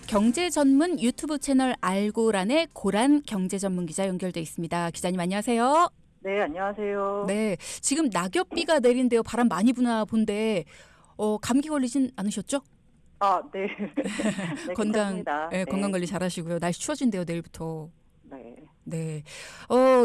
경제 전문 유튜브 채널 알고란의 고란 경제 전문 기자 연결돼 있습니다. 기자님 안녕하세요. 네, 안녕하세요. 네, 지금 낙엽비가 내린대요. 바람 많이 부나 본데 감기 걸리진 않으셨죠? 아, 네. 네, 괜찮습니다. 건강 네. 관리 잘하시고요. 날씨 추워진대요, 내일부터. 네. 네.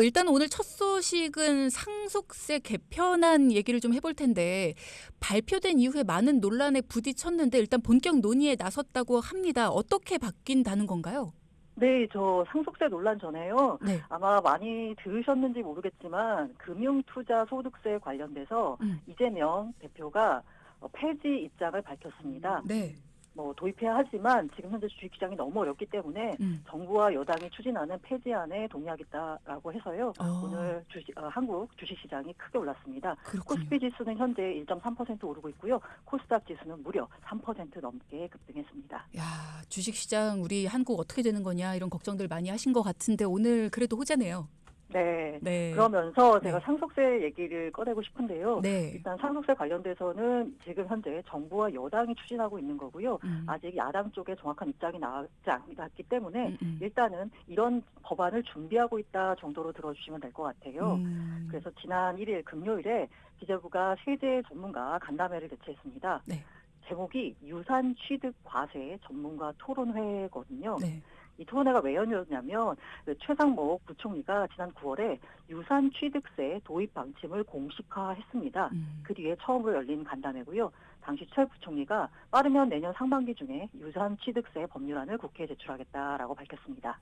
일단 오늘 첫 소식은 상속세 개편안 얘기를 좀 해볼 텐데 발표된 이후에 많은 논란에 부딪혔는데 일단 본격 논의에 나섰다고 합니다. 어떻게 바뀐다는 건가요? 네, 저 상속세 논란 전에요. 네. 아마 많이 들으셨는지 모르겠지만 금융투자소득세 관련돼서 이재명 대표가 폐지 입장을 밝혔습니다. 네. 도입해야 하지만 지금 현재 주식시장이 너무 어렵기 때문에 정부와 여당이 추진하는 폐지안에 동의하겠다라고 해서요. 오늘 한국 주식시장이 크게 올랐습니다. 그렇군요. 코스피 지수는 현재 1.3% 오르고 있고요. 코스닥 지수는 무려 3% 넘게 급등했습니다. 야, 주식시장 우리 한국 어떻게 되는 거냐 이런 걱정들 많이 하신 것 같은데 오늘 그래도 호재네요. 네. 네. 그러면서 제가 네. 상속세 얘기를 꺼내고 싶은데요. 네. 일단 상속세 관련돼서는 지금 현재 정부와 여당이 추진하고 있는 거고요. 아직 야당 쪽에 정확한 입장이 나지 않았기 때문에 일단은 이런 법안을 준비하고 있다 정도로 들어주시면 될 것 같아요. 그래서 지난 1일 금요일에 기재부가 세제 전문가 간담회를 개최했습니다. 네. 제목이 유산 취득 과세 전문가 토론회거든요. 네. 이 토론회가 왜 열렸냐면 최상목 부총리가 지난 9월에 유산 취득세 도입 방침을 공식화했습니다. 그 뒤에 처음으로 열린 간담회고요. 당시 최 부총리가 빠르면 내년 상반기 중에 유산 취득세 법률안을 국회에 제출하겠다라고 밝혔습니다.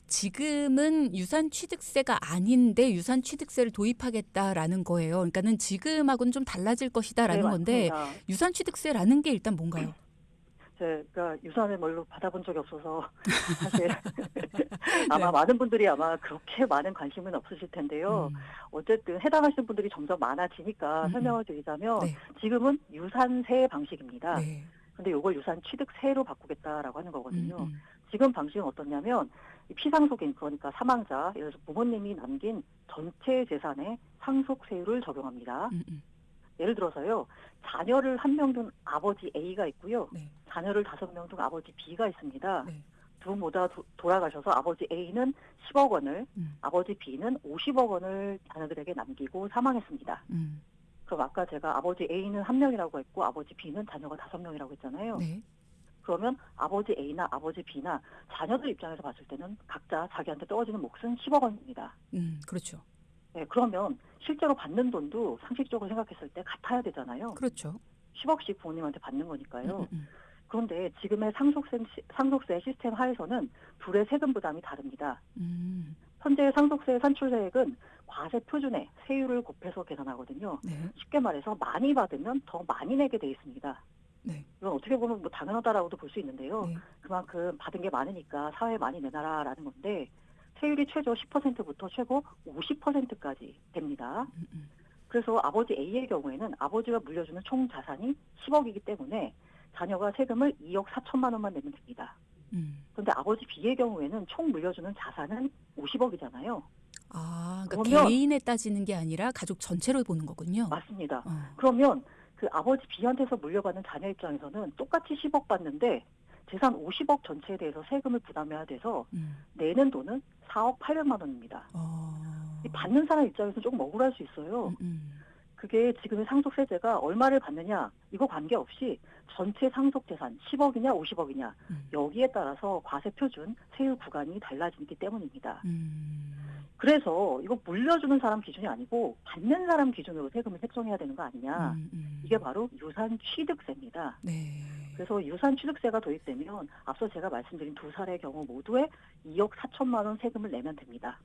지금은 유산 취득세가 아닌데 유산 취득세를 도입하겠다라는 거예요. 그러니까는 지금하고는 좀 달라질 것이다라는 네, 건데 맞습니다. 유산 취득세라는 게 일단 뭔가요? 제가 유산을 뭘로 받아본 적이 없어서 사실 아마 네. 많은 분들이 아마 그렇게 많은 관심은 없으실 텐데요. 어쨌든 해당하시는 분들이 점점 많아지니까 설명을 드리자면 네. 지금은 유산세 방식입니다. 네. 근데 이걸 유산 취득세로 바꾸겠다라고 하는 거거든요. 지금 방식은 어떠냐면 이 피상속인 그러니까 사망자 예를 들어서 부모님이 남긴 전체 재산에 상속세율을 적용합니다. 예를 들어서요. 자녀를 한 명 둔 아버지 A가 있고요. 네. 자녀를 5명 둔 아버지 B가 있습니다. 네. 두 분 모두 돌아가셔서 아버지 A는 10억 원을, 아버지 B는 50억 원을 자녀들에게 남기고 사망했습니다. 그럼 아까 제가 아버지 A는 1명이라고 했고 아버지 B는 자녀가 5명이라고 했잖아요. 네. 그러면 아버지 A나 아버지 B나 자녀들 입장에서 봤을 때는 각자 자기한테 떨어지는 몫은 10억 원입니다. 그렇죠. 네, 그러면 실제로 받는 돈도 상식적으로 생각했을 때 같아야 되잖아요. 그렇죠. 10억씩 부모님한테 받는 거니까요. 그런데 지금의 상속세 시스템 하에서는 둘의 세금 부담이 다릅니다. 현재 상속세 산출세액은 과세 표준에 세율을 곱해서 계산하거든요. 네. 쉽게 말해서 많이 받으면 더 많이 내게 돼 있습니다. 네. 이건 어떻게 보면 당연하다라고도 볼 수 있는데요. 네. 그만큼 받은 게 많으니까 사회에 많이 내놔라라는 건데 세율이 최저 10%부터 최고 50%까지 됩니다. 그래서 아버지 A의 경우에는 아버지가 물려주는 총 자산이 10억이기 때문에 자녀가 세금을 2억 4천만 원만 내면 됩니다. 그런데 아버지 B의 경우에는 총 물려주는 자산은 50억이잖아요. 아, 그러니까 그러면 개인에 따지는 게 아니라 가족 전체로 보는 거군요. 맞습니다. 그러면 그 아버지 B한테서 물려받는 자녀 입장에서는 똑같이 10억 받는데 재산 50억 전체에 대해서 세금을 부담해야 돼서 내는 돈은 4억 800만 원입니다. 이 받는 사람 입장에서 조금 억울할 수 있어요. 그게 지금의 상속세제가 얼마를 받느냐 이거 관계없이 전체 상속재산 10억이냐 50억이냐 여기에 따라서 과세표준 세율 구간이 달라지기 때문입니다. 그래서 이거 물려주는 사람 기준이 아니고 받는 사람 기준으로 세금을 책정해야 되는 거 아니냐. 이게 바로 유산 취득세입니다. 네. 그래서 유산 취득세가 도입되면 앞서 제가 말씀드린 두 사례의 경우 모두에 2억 4천만 원 세금을 내면 됩니다.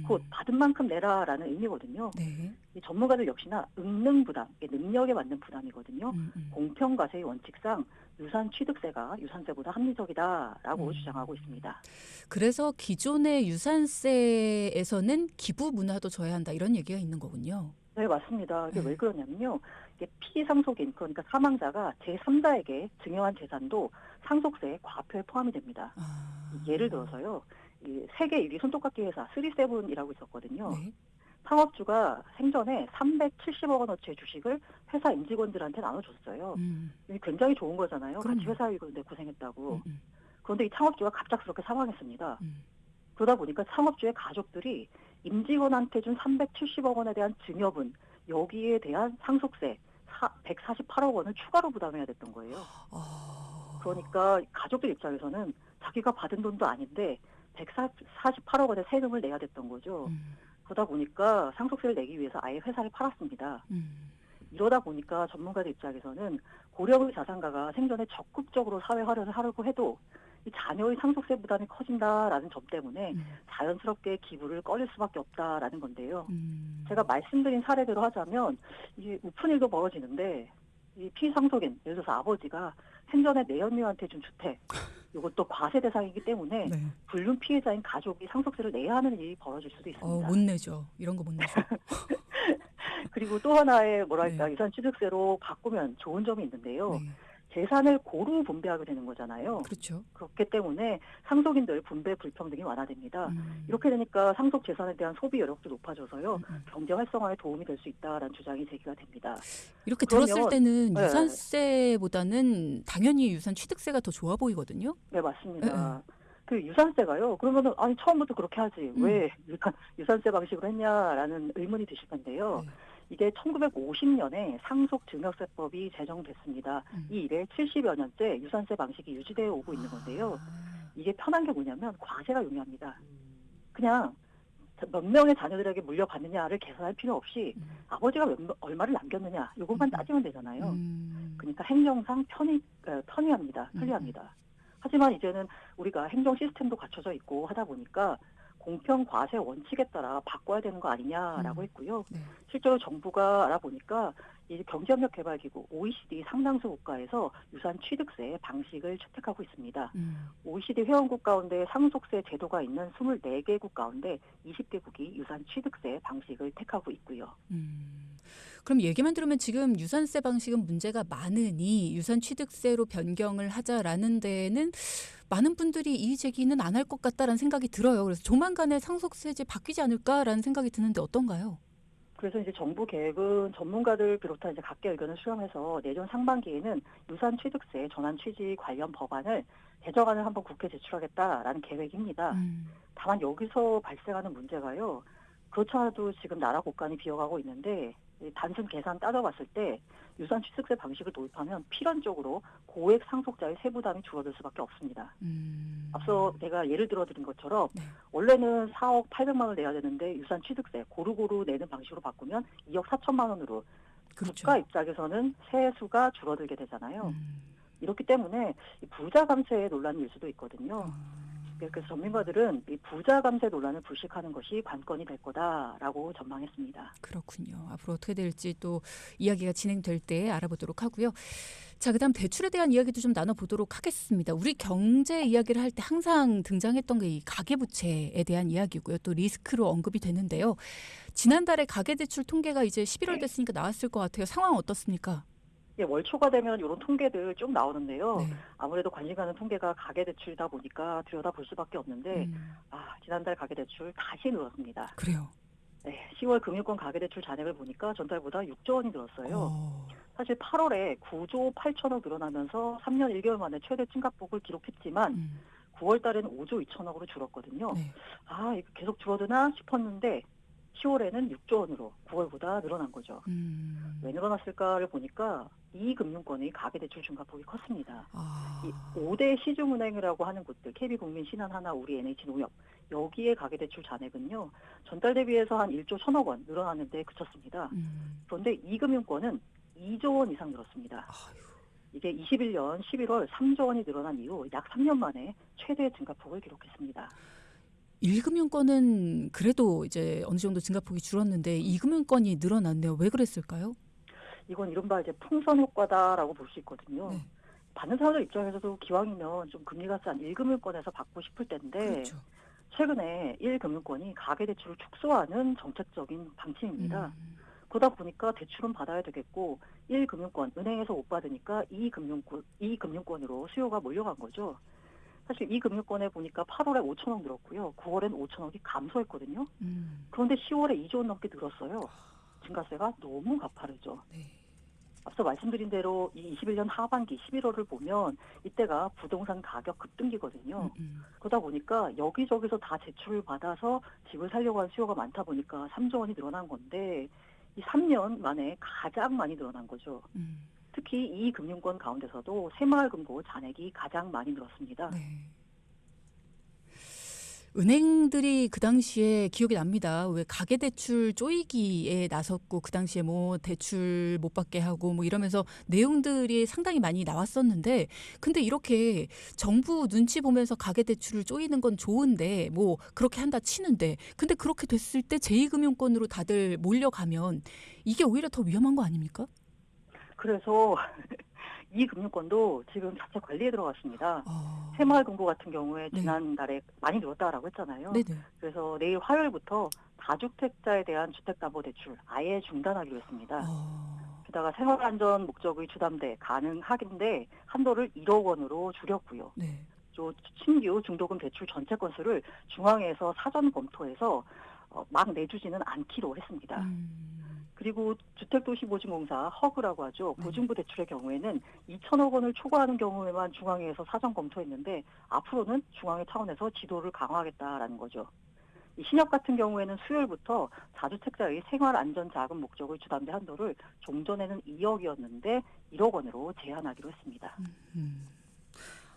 곧 받은 만큼 내라라는 의미거든요. 네. 이 전문가들 역시나 응능 부담, 이게 능력에 맞는 부담이거든요. 공평과세의 원칙상 유산 취득세가 유산세보다 합리적이다라고 주장하고 있습니다. 그래서 기존의 유산세에서는 기부 문화도 져야 한다 이런 얘기가 있는 거군요. 네, 맞습니다. 이게 왜 그러냐면요. 이게 피상속인, 그러니까 사망자가 제3자에게 증여한 재산도 상속세의 과표에 포함이 됩니다. 예를 들어서요. 이 세계 1위 손톱깎이 회사 3세븐이라고 있었거든요. 네. 창업주가 생전에 370억 원어치의 주식을 회사 임직원들한테 나눠줬어요. 이게 굉장히 좋은 거잖아요. 그럼요. 같이 회사 일구는데 고생했다고. 그런데 이 창업주가 갑작스럽게 사망했습니다. 음. 그러다 보니까 창업주의 가족들이 임직원한테 준 370억 원에 대한 증여분, 여기에 대한 상속세 148억 원을 추가로 부담해야 됐던 거예요. 그러니까 가족들 입장에서는 자기가 받은 돈도 아닌데 148억 원의 세금을 내야 됐던 거죠. 그러다 보니까 상속세를 내기 위해서 아예 회사를 팔았습니다. 이러다 보니까 전문가들 입장에서는 고령의 자산가가 생전에 적극적으로 사회 활용을 하려고 해도 이 자녀의 상속세 부담이 커진다라는 점 때문에 자연스럽게 기부를 꺼릴 수밖에 없다라는 건데요. 제가 말씀드린 사례대로 하자면 이게 우픈일도 벌어지는데 이 피상속인, 예를 들어서 아버지가 생전에 내연녀한테 준 주택, 이것도 과세 대상이기 때문에 네. 불륜 피해자인 가족이 상속세를 내야 하는 일이 벌어질 수도 있습니다. 못 내죠. 이런 거 못 내죠. 그리고 또 하나의 네. 유산 취득세로 바꾸면 좋은 점이 있는데요. 네. 재산을 고루 분배하게 되는 거잖아요. 그렇죠. 그렇기 때문에 상속인들 분배 불평등이 완화됩니다. 이렇게 되니까 상속 재산에 대한 소비 여력도 높아져서요. 경제 활성화에 도움이 될 수 있다라는 주장이 제기가 됩니다. 이렇게 그러면, 들었을 때는 네. 유산세보다는 당연히 유산 취득세가 더 좋아 보이거든요. 네, 맞습니다. 그 유산세가요. 그러면은 아니 처음부터 그렇게 하지 왜 유산세 방식으로 했냐라는 의문이 드실 텐데요. 네. 이게 1950년에 상속증여세법이 제정됐습니다. 이 이래 70여 년째 유산세 방식이 유지되어 오고 있는 건데요. 이게 편한 게 뭐냐면 과세가 용이합니다. 그냥 몇 명의 자녀들에게 물려받느냐를 계산할 필요 없이 아버지가 얼마를 남겼느냐 이것만 따지면 되잖아요. 그러니까 행정상 편리합니다. 하지만 이제는 우리가 행정 시스템도 갖춰져 있고 하다 보니까 공평 과세 원칙에 따라 바꿔야 되는 거 아니냐라고 했고요. 네. 실제로 정부가 알아보니까 이 경제협력개발기구 OECD 상당수 국가에서 유산 취득세 방식을 채택하고 있습니다. OECD 회원국 가운데 상속세 제도가 있는 24개국 가운데 20개국이 유산 취득세 방식을 택하고 있고요. 그럼 얘기만 들으면 지금 유산세 방식은 문제가 많으니 유산 취득세로 변경을 하자라는 데에는 많은 분들이 이의 제기는 안 할 것 같다라는 생각이 들어요. 그래서 조만간에 상속세제 바뀌지 않을까라는 생각이 드는데 어떤가요? 그래서 이제 정부 계획은 전문가들 비롯한 이제 각계 의견을 수렴해서 내년 상반기에는 유산 취득세 전환 취지 관련 법안을 개정안을 한번 국회에 제출하겠다라는 계획입니다. 다만 여기서 발생하는 문제가요. 그렇지 않아도 지금 나라 곳간이 비어가고 있는데 단순 계산 따져봤을 때 유산 취득세 방식을 도입하면 필연적으로 고액 상속자의 세부담이 줄어들 수밖에 없습니다. 앞서 내가 예를 들어드린 것처럼 원래는 4억 800만 원을 내야 되는데 유산 취득세 고루고루 내는 방식으로 바꾸면 2억 4천만 원으로 그렇죠. 국가 입장에서는 세수가 줄어들게 되잖아요. 이렇기 때문에 부자 감세의 논란이 일 수도 있거든요. 그래서 전문가들은 이 부자 감세 논란을 불식하는 것이 관건이 될 거다라고 전망했습니다. 그렇군요. 앞으로 어떻게 될지 또 이야기가 진행될 때 알아보도록 하고요. 자, 그다음 대출에 대한 이야기도 좀 나눠보도록 하겠습니다. 우리 경제 이야기를 할 때 항상 등장했던 게 이 가계부채에 대한 이야기고요. 또 리스크로 언급이 되는데요. 지난달에 가계대출 통계가 이제 11월 됐으니까 나왔을 것 같아요. 상황 어떻습니까? 예, 월초가 되면 이런 통계들 쭉 나오는데요. 네. 아무래도 관심 가는 통계가 가계대출이다 보니까 들여다볼 수밖에 없는데 지난달 가계대출 다시 늘었습니다. 그래요. 네, 10월 금융권 가계대출 잔액을 보니까 전달보다 6조 원이 늘었어요. 사실 8월에 9조 8천억 늘어나면서 3년 1개월 만에 최대 증가폭을 기록했지만 9월 달에는 5조 2천억으로 줄었거든요. 네. 이거 계속 줄어드나 싶었는데 10월에는 6조 원으로 9월보다 늘어난 거죠. 왜 늘어났을까를 보니까 이 금융권의 가계대출 증가폭이 컸습니다. 이 5대 시중은행이라고 하는 곳들, KB국민, 신한하나, 우리, NH농협 여기에 가계대출 잔액은요. 전달 대비해서 한 1조 1천억 원 늘어났는데 그쳤습니다. 그런데 이 금융권은 2조 원 이상 늘었습니다. 이게 21년 11월 3조 원이 늘어난 이후 약 3년 만에 최대 증가폭을 기록했습니다. 1금융권은 그래도 이제 어느 정도 증가폭이 줄었는데 2금융권이 늘어났네요. 왜 그랬을까요? 이건 이른바 이제 풍선 효과다라고 볼 수 있거든요. 네. 받는 사람들 입장에서도 기왕이면 좀 금리가 싼 1금융권에서 받고 싶을 텐데 그렇죠. 최근에 1금융권이 가계대출을 축소하는 정책적인 방침입니다. 그러다 보니까 대출은 받아야 되겠고 1금융권, 은행에서 못 받으니까 2금융권으로 수요가 몰려간 거죠. 사실 이 금융권에 보니까 8월에 5천억 늘었고요. 9월엔 5천억이 감소했거든요. 그런데 10월에 2조 원 넘게 늘었어요. 증가세가 너무 가파르죠. 네. 앞서 말씀드린 대로 이 21년 하반기 11월을 보면 이때가 부동산 가격 급등기거든요. 그러다 보니까 여기저기서 다 대출을 받아서 집을 살려고 한 수요가 많다 보니까 3조 원이 늘어난 건데 이 3년 만에 가장 많이 늘어난 거죠. 특히 이 금융권 가운데서도 새마을금고 잔액이 가장 많이 늘었습니다. 네. 은행들이 그 당시에 기억이 납니다. 왜 가계대출 쪼이기에 나섰고 그 당시에 뭐 대출 못 받게 하고 뭐 이러면서 내용들이 상당히 많이 나왔었는데 근데 이렇게 정부 눈치 보면서 가계대출을 쪼이는 건 좋은데 뭐 그렇게 한다 치는데 근데 그렇게 됐을 때 제2금융권으로 다들 몰려가면 이게 오히려 더 위험한 거 아닙니까? 그래서 이 금융권도 지금 자체 관리에 들어갔습니다. 어. 새마을금고 같은 경우에 네. 지난달에 많이 늘었다라고 했잖아요. 네네. 그래서 내일 화요일부터 다주택자에 대한 주택담보대출 아예 중단하기로 했습니다. 게다가 생활안전 목적의 주담대 가능하긴데 한도를 1억 원으로 줄였고요. 네. 또 신규 중도금 대출 전체 건수를 중앙에서 사전 검토해서 막 내주지는 않기로 했습니다. 그리고 주택도시보증공사 허그라고 하죠. 보증부 대출의 경우에는 2천억 원을 초과하는 경우에만 중앙회에서 사전 검토했는데 앞으로는 중앙회 차원에서 지도를 강화하겠다라는 거죠. 이 신협 같은 경우에는 수요일부터 다주택자의 생활안전자금 목적의 주담대 한도를 종전에는 2억이었는데 1억 원으로 제한하기로 했습니다.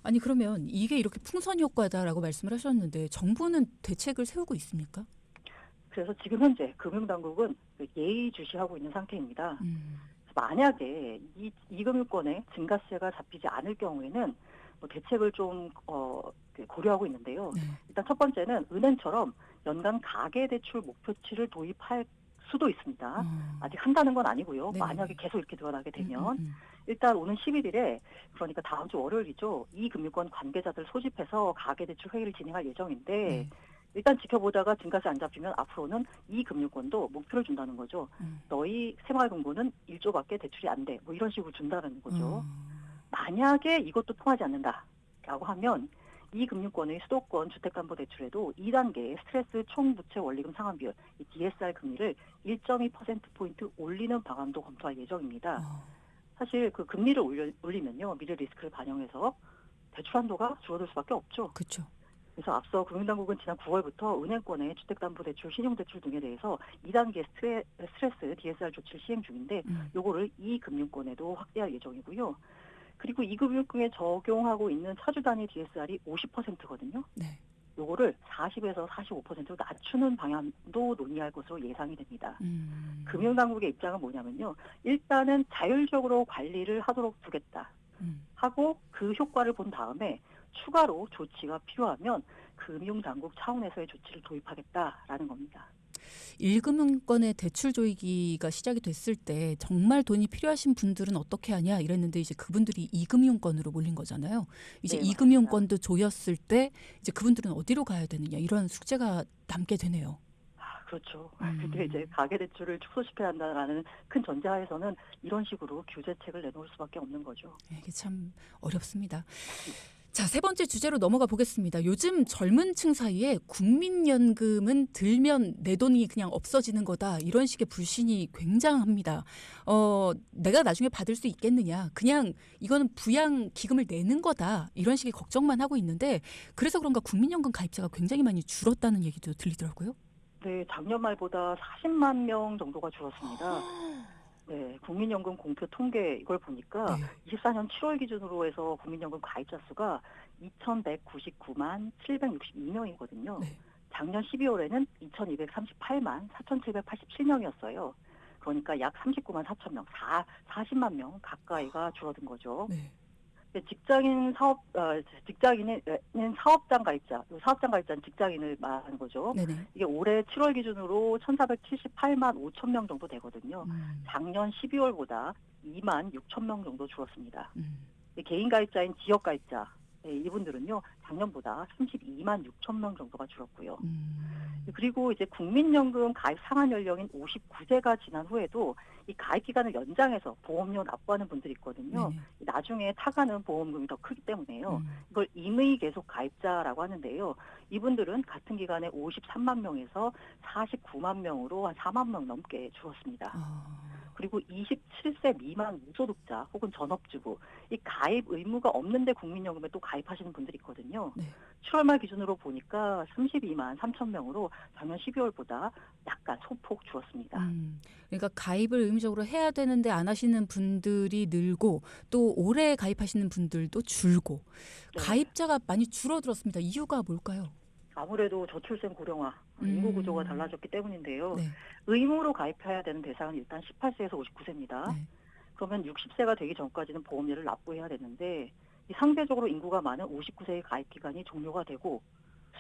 아니 그러면 이게 이렇게 풍선 효과다라고 말씀을 하셨는데 정부는 대책을 세우고 있습니까? 그래서 지금 현재 금융당국은 예의주시하고 있는 상태입니다. 만약에 이 금융권에 증가세가 잡히지 않을 경우에는 뭐 대책을 좀 고려하고 있는데요. 네. 일단 첫 번째는 은행처럼 연간 가계대출 목표치를 도입할 수도 있습니다. 아직 한다는 건 아니고요. 네네네. 만약에 계속 이렇게 늘어나게 되면 일단 오는 11일에 그러니까 다음 주 월요일이죠. 이 금융권 관계자들 소집해서 가계대출 회의를 진행할 예정인데 네. 일단 지켜보다가 증가세 안 잡히면 앞으로는 이 금융권도 목표를 준다는 거죠. 너희 새마을금고는 1조밖에 대출이 안 돼. 뭐 이런 식으로 준다는 거죠. 만약에 이것도 통하지 않는다라고 하면 이 금융권의 수도권 주택담보대출에도 2단계의 스트레스 총부채 원리금 상환비율, 이 DSR 금리를 1.2%포인트 올리는 방안도 검토할 예정입니다. 사실 그 금리를 올리면요. 미래 리스크를 반영해서 대출 한도가 줄어들 수밖에 없죠. 그렇죠. 그래서 앞서 금융당국은 지난 9월부터 은행권의 주택담보대출, 신용대출 등에 대해서 2단계 스트레스 DSR 조치를 시행 중인데 요거를 이 금융권에도 확대할 예정이고요. 그리고 이 금융권에 적용하고 있는 차주 단위 DSR이 50%거든요. 네. 요거를 40에서 45%로 낮추는 방안도 논의할 것으로 예상이 됩니다. 금융당국의 입장은 뭐냐면요. 일단은 자율적으로 관리를 하도록 두겠다 하고 그 효과를 본 다음에 추가로 조치가 필요하면 금융당국 차원에서의 조치를 도입하겠다라는 겁니다. 1금융권의 대출 조이기가 시작이 됐을 때 정말 돈이 필요하신 분들은 어떻게 하냐 이랬는데 이제 그분들이 2금융권으로 몰린 거잖아요. 이제 네, 2금융권도 조였을 때 이제 그분들은 어디로 가야 되느냐 이런 숙제가 남게 되네요. 그렇죠. 근데 이제 가계대출을 축소시켜야 한다라는 큰 전제하에서는 이런 식으로 규제책을 내놓을 수밖에 없는 거죠. 이게 참 어렵습니다. 자, 세 번째 주제로 넘어가 보겠습니다. 요즘 젊은 층 사이에 국민연금은 들면 내 돈이 그냥 없어지는 거다. 이런 식의 불신이 굉장합니다. 내가 나중에 받을 수 있겠느냐. 그냥 이거는 부양 기금을 내는 거다. 이런 식의 걱정만 하고 있는데 그래서 그런가 국민연금 가입자가 굉장히 많이 줄었다는 얘기도 들리더라고요. 네, 작년 말보다 40만 명 정도가 줄었습니다. 네, 국민연금 공표 통계 이걸 보니까 네. 24년 7월 기준으로 해서 국민연금 가입자 수가 2,199만 762명이거든요. 네. 작년 12월에는 2,238만 4,787명이었어요. 그러니까 약 39만 4천 명, 40만 명 가까이가 줄어든 거죠. 네. 직장인은 사업장 가입자, 사업장 가입자는 직장인을 말하는 거죠. 네네. 이게 올해 7월 기준으로 1,478만 5천 명 정도 되거든요. 작년 12월보다 2만 6천 명 정도 줄었습니다. 개인 가입자인 지역 가입자, 이분들은요 작년보다 32만 6천 명 정도가 줄었고요. 그리고 이제 국민연금 가입 상한 연령인 59세가 지난 후에도 이 가입 기간을 연장해서 보험료 납부하는 분들이 있거든요. 네네. 나중에 타가는 보험금이 더 크기 때문에요. 이걸 임의 계속 가입자라고 하는데요. 이분들은 같은 기간에 53만 명에서 49만 명으로 한 4만 명 넘게 줄었습니다. 그리고 27세 미만 무소득자 혹은 전업주부 이 가입 의무가 없는데 국민연금에 또 가입하시는 분들이 있거든요. 네. 7월 말 기준으로 보니까 32만 3천 명으로 작년 12월보다 약간 소폭 줄었습니다. 그러니까 가입을 의무적으로 해야 되는데 안 하시는 분들이 늘고 또 올해 가입하시는 분들도 줄고 네. 가입자가 많이 줄어들었습니다. 이유가 뭘까요? 아무래도 저출생 고령화, 인구 구조가 음, 달라졌기 때문인데요. 네, 의무로 가입해야 되는 대상은 일단 18세에서 59세입니다. 네. 그러면 60세가 되기 전까지는 보험료를 납부해야 되는데 이 상대적으로 인구가 많은 59세의 가입 기간이 종료가 되고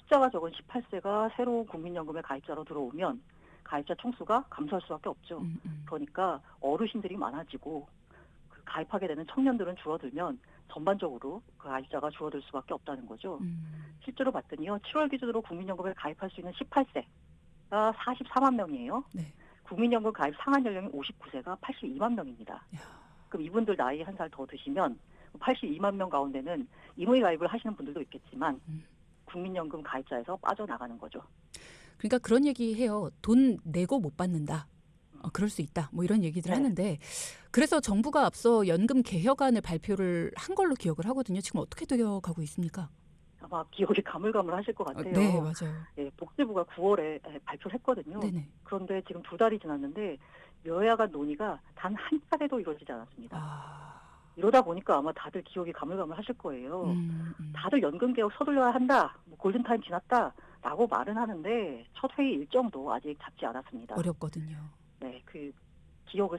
숫자가 적은 18세가 새로운 국민연금에 가입자로 들어오면 가입자 총수가 감소할 수밖에 없죠. 음, 음, 그러니까 어르신들이 많아지고 그 가입하게 되는 청년들은 줄어들면 전반적으로 그 가입자가 줄어들 수밖에 없다는 거죠. 실제로 봤더니요. 7월 기준으로 국민연금에 가입할 수 있는 18세가 44만 명이에요. 네. 국민연금 가입 상한 연령이 59세가 82만 명입니다. 야, 그럼 이분들 나이 한 살 더 드시면 82만 명 가운데는 임의 가입을 하시는 분들도 있겠지만 음. 국민연금 가입자에서 빠져나가는 거죠. 그러니까 그런 얘기해요. 돈 내고 못 받는다. 그럴 수 있다. 뭐 이런 얘기들 네. 하는데 그래서 정부가 앞서 연금 개혁안을 발표를 한 걸로 기억을 하거든요. 지금 어떻게 되어 가고 있습니까? 아마 기억이 가물가물하실 것 같아요. 네, 맞아요. 예, 복지부가 9월에 발표를 했거든요. 네네. 그런데 지금 2달이 지났는데 여야 간 논의가 단 한 차례도 이루어지지 않았습니다. 아, 이러다 보니까 아마 다들 기억이 가물가물하실 거예요. 음, 음. 다들 연금 개혁 서둘러야 한다, 뭐 골든타임 지났다라고 말은 하는데 첫 회의 일정도 아직 잡지 않았습니다. 어렵거든요. 네, 그 기억을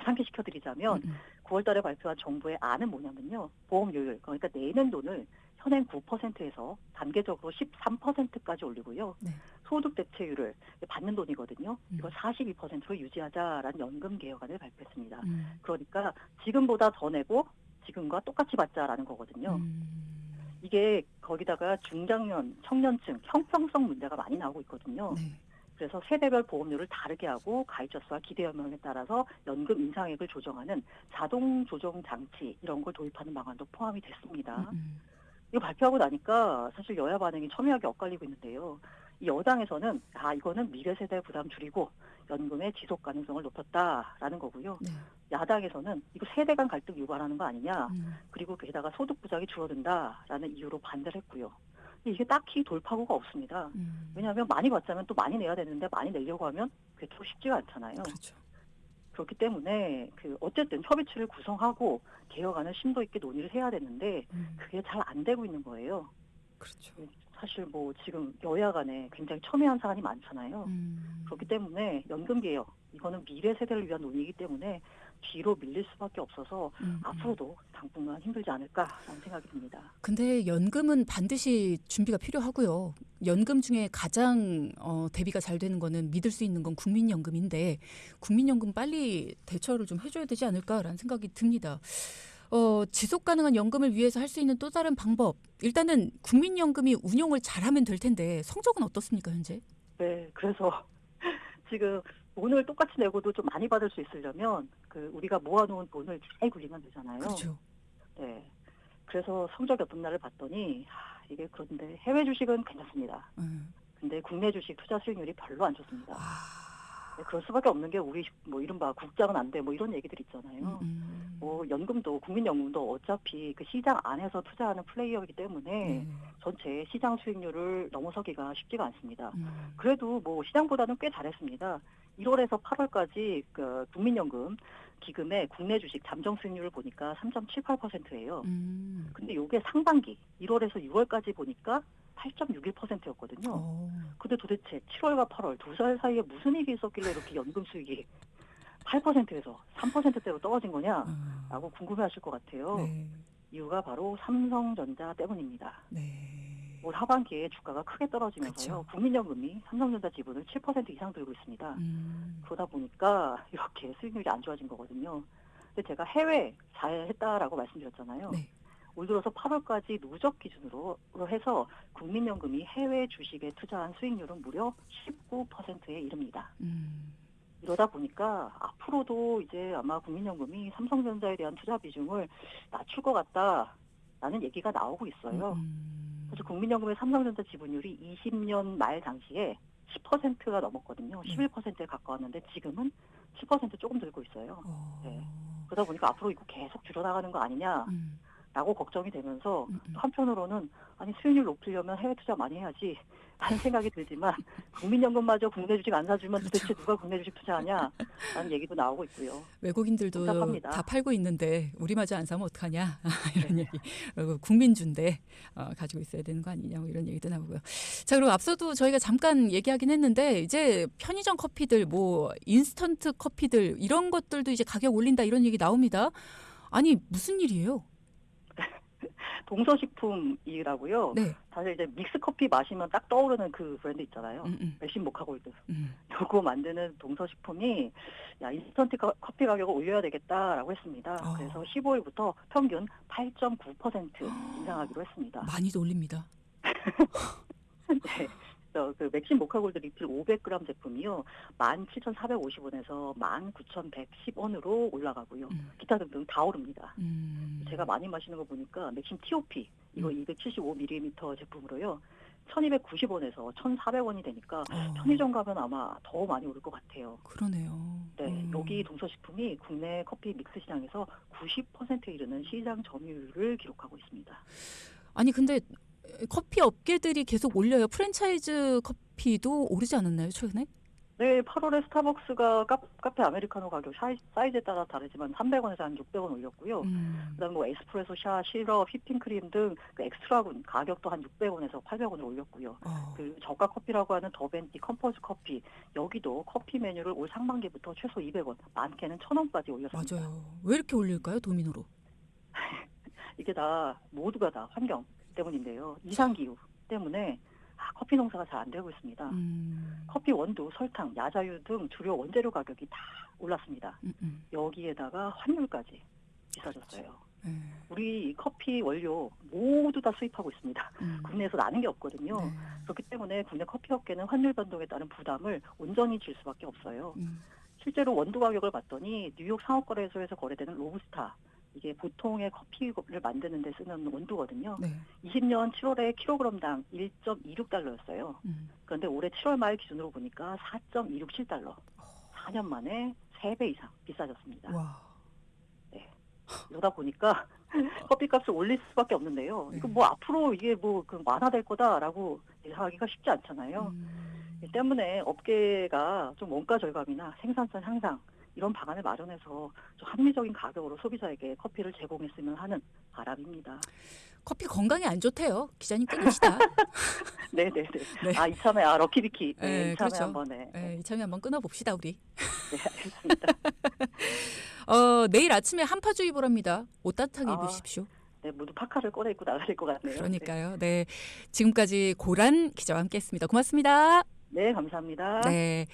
상기시켜드리자면 9월달에 발표한 정부의 안은 뭐냐면요, 보험료율 그러니까 내는 돈을 현행 9%에서 단계적으로 13%까지 올리고요. 네. 소득 대체율을 받는 돈이거든요. 음. 이걸 42%로 유지하자라는 연금 개혁안을 발표했습니다. 음, 그러니까 지금보다 더 내고 지금과 똑같이 받자라는 거거든요. 이게 거기다가 중장년, 청년층 형평성 문제가 많이 나오고 있거든요. 네. 그래서 세대별 보험료를 다르게 하고 가입자 수와 기대 연령에 따라서 연금 인상액을 조정하는 자동 조정 장치 이런 걸 도입하는 방안도 포함이 됐습니다. 이거 발표하고 나니까 사실 여야 반응이 첨예하게 엇갈리고 있는데요. 이 여당에서는 이거는 미래 세대 부담 줄이고 연금의 지속 가능성을 높였다라는 거고요. 네. 야당에서는 이거 세대 간 갈등 유발하는 거 아니냐. 음, 그리고 게다가 소득 부작이 줄어든다라는 이유로 반대를 했고요. 이게 딱히 돌파구가 없습니다. 왜냐하면 많이 받자면 또 많이 내야 되는데 많이 내려고 하면 그게 또 쉽지가 않잖아요. 그렇죠. 그렇기 때문에 어쨌든 협의체를 구성하고 개혁안을 심도 있게 논의를 해야 되는데 그게 잘 안 되고 있는 거예요. 그렇죠. 사실 뭐 지금 여야 간에 굉장히 첨예한 사안이 많잖아요. 그렇기 때문에 연금 개혁 이거는 미래 세대를 위한 논의이기 때문에 뒤로 밀릴 수밖에 없어서 앞으로도 당분간 힘들지 않을까라는 생각이 듭니다. 근데 연금은 반드시 준비가 필요하고요. 연금 중에 가장 대비가 잘 되는 거는 믿을 수 있는 건 국민연금인데 국민연금 빨리 대처를 좀 해줘야 되지 않을까라는 생각이 듭니다. 지속 가능한 연금을 위해서 할 수 있는 또 다른 방법. 일단은 국민연금이 운용을 잘하면 될 텐데 성적은 어떻습니까 현재? 네, 그래서 지금 돈을 똑같이 내고도 좀 많이 받을 수 있으려면 우리가 모아놓은 돈을 잘 굴리면 되잖아요. 그렇죠. 네. 그래서 성적이 어떤 날을 봤더니 이게 그런데 해외 주식은 괜찮습니다. 근데 국내 주식 투자 수익률이 별로 안 좋습니다. 네, 그럴 수밖에 없는 게 우리 뭐 이른바 국장은 안 돼 뭐 이런 얘기들 있잖아요. 뭐 연금도 국민연금도 어차피 그 시장 안에서 투자하는 플레이어이기 때문에 전체 시장 수익률을 넘어서기가 쉽지가 않습니다. 그래도 뭐 시장보다는 꽤 잘했습니다. 1월에서 8월까지 그 국민연금 기금의 국내 주식 잠정 수익률을 보니까 3.78%예요. 근데 이게 상반기 1월에서 6월까지 보니까 8.61%였거든요. 근데 도대체 7월과 8월 2달 사이에 무슨 일이 있었길래 이렇게 연금 수익이 8%에서 3%대로 떨어진 거냐라고 궁금해하실 것 같아요. 네. 이유가 바로 삼성전자 때문입니다. 네. 올 하반기에 주가가 크게 떨어지면서요. 그쵸. 국민연금이 삼성전자 지분을 7% 이상 들고 있습니다. 그러다 보니까 이렇게 수익률이 안 좋아진 거거든요. 근데 제가 해외 잘했다라고 말씀드렸잖아요. 네. 올 들어서 8월까지 누적 기준으로 해서 국민연금이 해외 주식에 투자한 수익률은 무려 19%에 이릅니다. 이러다 보니까 앞으로도 이제 아마 국민연금이 삼성전자에 대한 투자 비중을 낮출 것 같다라는 얘기가 나오고 있어요. 그래서 국민연금의 삼성전자 지분율이 20년 말 당시에 10%가 넘었거든요. 11%에 가까웠는데 지금은 10% 조금 들고 있어요. 네. 그러다 보니까 앞으로 이거 계속 줄어나가는 거 아니냐라고 걱정이 되면서 또 한편으로는 아니 수익률 높이려면 해외 투자 많이 해야지 하는 생각이 들지만 국민연금마저 국내 주식 안 사주면 그렇죠. 도대체 누가 국내 주식 투자하냐라는 얘기도 나오고 있고요. 외국인들도 복잡합니다. 다 팔고 있는데 우리마저 안 사면 어떡하냐 이런 네. 얘기. 그리고 국민주인데 가지고 있어야 되는 거 아니냐 뭐 이런 얘기도 나오고요. 자, 그리고 앞서도 저희가 잠깐 얘기하긴 했는데 이제 편의점 커피들 뭐 인스턴트 커피들 이런 것들도 이제 가격 올린다 이런 얘기 나옵니다. 아니 무슨 일이에요? 동서식품이라고요. 네. 사실 이제 믹스 커피 마시면 딱 떠오르는 그 브랜드 있잖아요. 맥심 모카골드. 요거 만드는 동서식품이 야 인스턴트 커피 가격을 올려야 되겠다라고 했습니다. 그래서 15일부터 평균 8.9% 인상하기로 했습니다. 많이도 올립니다. 네. 그 맥심 모카골드 리필 500g 제품이요. 17,450원에서 19,110원으로 올라가고요. 기타 등등 다 오릅니다. 제가 많이 마시는 거 보니까 맥심 TOP 이거 275ml 제품으로요. 1,290원에서 1,400원이 되니까 편의점 가면 아마 더 많이 오를 것 같아요. 그러네요. 네, 여기 동서식품이 국내 커피 믹스 시장에서 90%에 이르는 시장 점유율을 기록하고 있습니다. 아니 근데 커피 업계들이 계속 올려요. 프랜차이즈 커피도 오르지 않았나요, 최근에? 네, 8월에 스타벅스가 카페 아메리카노 가격 사이즈에 따라 다르지만 300원에서 한 600원 올렸고요. 그다음에 뭐 에스프레소 샷, 시럽, 휘핑크림 등 그 엑스트라군 가격도 한 600원에서 800원을 올렸고요. 그 저가 커피라고 하는 더벤티 컴포즈 커피 여기도 커피 메뉴를 올 상반기부터 최소 200원, 많게는 1,000원까지 올렸습니다. 맞아요. 왜 이렇게 올릴까요, 도미노로? 이게 다 모두가 다 환경 때문인데요. 이상기후 때문에 커피 농사가 잘 안 되고 있습니다. 커피 원두, 설탕, 야자유 등 주요 원재료 가격이 다 올랐습니다. 여기에다가 환율까지 비싸졌어요. 우리 커피 원료 모두 다 수입하고 있습니다. 국내에서 나는 게 없거든요. 그렇기 때문에 국내 커피 업계는 환율 변동에 따른 부담을 온전히 질 수밖에 없어요. 실제로 원두 가격을 봤더니 뉴욕 상업거래소에서 거래되는 로부스타 이게 보통의 커피를 만드는 데 쓰는 원두거든요. 20년 7월에 킬로그램당 1.26달러였어요. 그런데 올해 7월 말 기준으로 보니까 4.267달러. 4년 만에 3배 이상 비싸졌습니다. 와. 네. 이러다 보니까 커피값을 올릴 수밖에 없는데요. 이거 뭐 앞으로 이게 뭐 그 완화될 거다라고 예상하기가 쉽지 않잖아요. 이 때문에 업계가 좀 원가 절감이나 생산성 향상 이런 방안을 마련해서 좀 합리적인 가격으로 소비자에게 커피를 제공했으면 하는 바람입니다. 커피 건강에 안 좋대요. 기자님 끊읍시다. 네네네. 네. 아 이참에 럭키비키. 네, 네, 이참에 그렇죠. 한번 네, 이참에 한번 끊어봅시다 우리. 네, 알겠습니다. 내일 아침에 한파주의보랍니다. 옷 따뜻하게 아. 입으십시오. 네, 모두 파카를 꺼내 입고 나가야 될 것 같네요. 그러니까요. 네, 지금까지 고란 기자와 함께했습니다. 고맙습니다. 네, 감사합니다. 네.